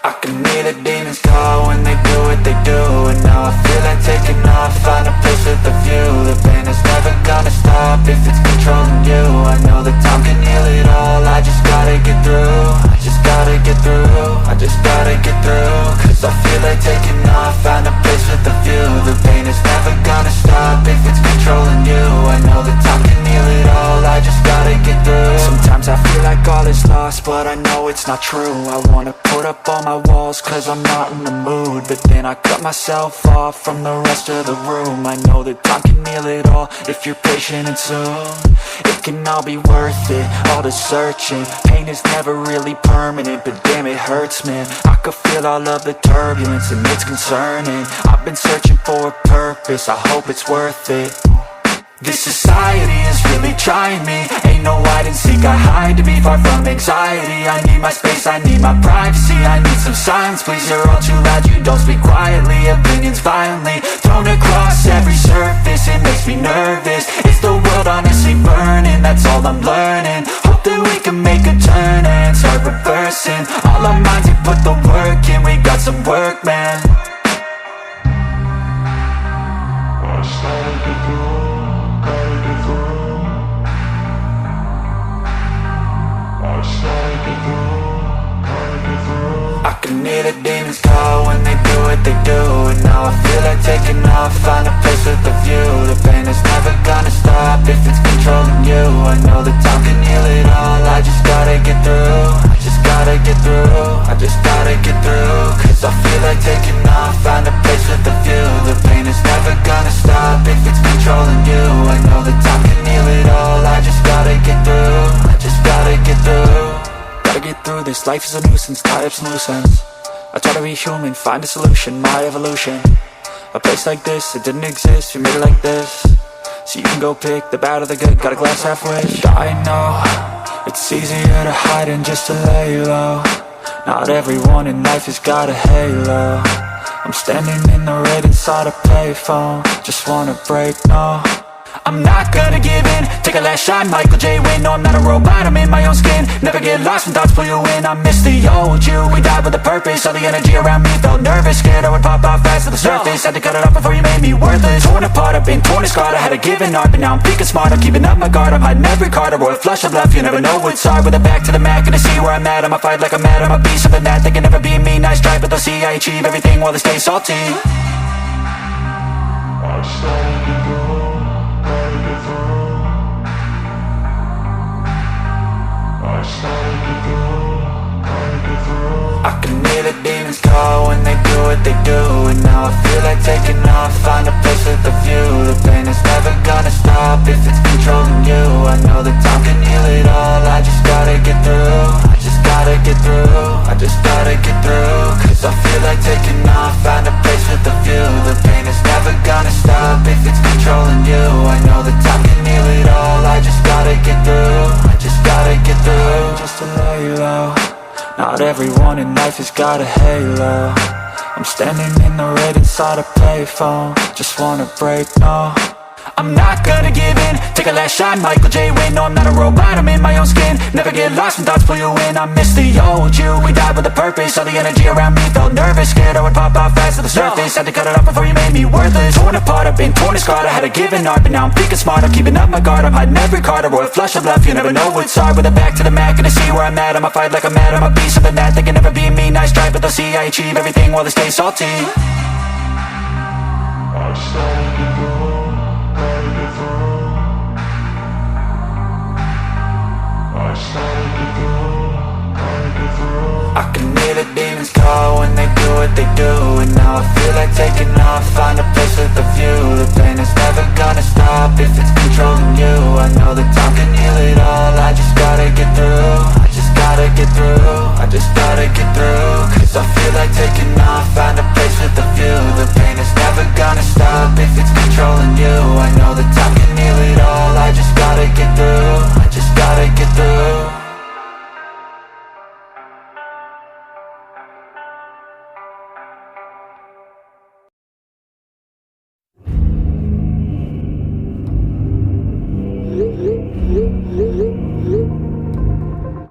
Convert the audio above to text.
I can hear the demons call when they do what they do. And now I feel like taking off, find a place with a view. The pain is never gonna stop if it's controlling you. I know that time can heal it all, I just gotta get through. I just gotta get through, I just gotta get through. Cause I feel like taking off, find a place with a view. The pain is never gonna stop if it's controlling you. I know that time can heal it all, I just gotta get through. Sometimes I feel like all is lost, but I know it's not true. I wanna put up all my walls cause I'm not in the mood. But then I cut myself off from the rest of the room. I know that time can heal it all if you're patient and soon. It can all be worth it, all the searching. Pain is never really permanent, but damn it hurts, man. I could feel all of the turbulence and it's concerning. I've been searching for a purpose, I hope it's worth it. This society is really trying me. Ain't no hide and seek, I hide to be far from anxiety. I need my space, I need my privacy. I need some silence, please, you're all too loud. You don't speak quietly, opinions violently thrown across every surface. It makes me nervous, it's the world honestly burning. That's all I'm learning, hope that we can make a turn and start reversing. All our minds, we put the work in, we got some work, man. I can hear the demons call when they do what they do. And now I feel like taking off, find a place with a view. The pain is never gonna stop if it's controlling you. I know that time can heal it all, I just gotta get through. I just gotta get through, I just gotta get through. Cause I feel like taking off, find a place with a view. The pain is never gonna stop if it's controlling you. I know that time can heal it all, I just gotta get through. I just gotta get through. Gotta get through this, life is a nuisance, tie up some loose ends. I try to be human, find a solution, my evolution. A place like this, it didn't exist, we made it like this. So you can go pick the bad or the good, got a glass halfway. I know, it's easier to hide than just to lay low. Not everyone in life has got a halo. I'm standing in the red inside a payphone. Just wanna break, no, I'm not gonna give in. Take a last shot, Michael J. Win. No, I'm not a robot, I'm in my own skin. Never get lost when thoughts pull you in. I miss the old you, we died with a purpose. All the energy around me felt nervous, scared I would pop off fast to the surface. Had to cut it off before you made me worthless. Torn apart, I've been torn and scarred. I had a given art, but now I'm thinking smart. I'm keeping up my guard, I'm hiding every card. A royal flush of left, you never know what's hard. With a back to the mat, gonna see where I'm at. I'ma fight like I'm mad, I'ma be something that they can never be me. Nice try, but they'll see I achieve everything while they stay salty. I can hear the demons call when they do what they do. And now I feel like taking off, find a place with a view. The pain is never gonna stop if it's controlling you. I know that time can heal it all, I just gotta get through. I just gotta get through, I just gotta get through. Cause I feel like taking off, find a place with a view. The pain is never gonna stop if it's controlling you. I know that time can heal it all, I just gotta get through. I just gotta get through. Just to lay low, not everyone in life has got a halo. I'm standing in the red inside a payphone. Just wanna break, no, I'm not gonna give in. Take a last shot, Michael J. Win. No, I'm not a robot, I'm in my own skin. Never get lost when thoughts pull you in. I miss the old you, we died with a purpose. All the energy around me felt nervous, scared I would pop off fast to the surface. Had to cut it off before you made me worthless. Torn apart, I've been torn and scarred. I had a given art, but now I'm thinking smart. I'm keeping up my guard, I'm hiding every card. A royal flush of left, you never know what's hard. With a back to the mat, gonna see where I'm at. I'ma fight like I'm mad, I'ma be something that they can never be me. Nice try, but they'll see I achieve everything while they stay salty. I can hear the demons call when they do what they do. And now I feel like taking off, find a place with a view. The pain is never gonna stop if it's controlling you. I know that time can heal it all, I just gotta get through. I just gotta get through, I just gotta get through. Cause I feel like taking off, find a place with a view. The pain is never gonna stop if it's controlling you. I know that time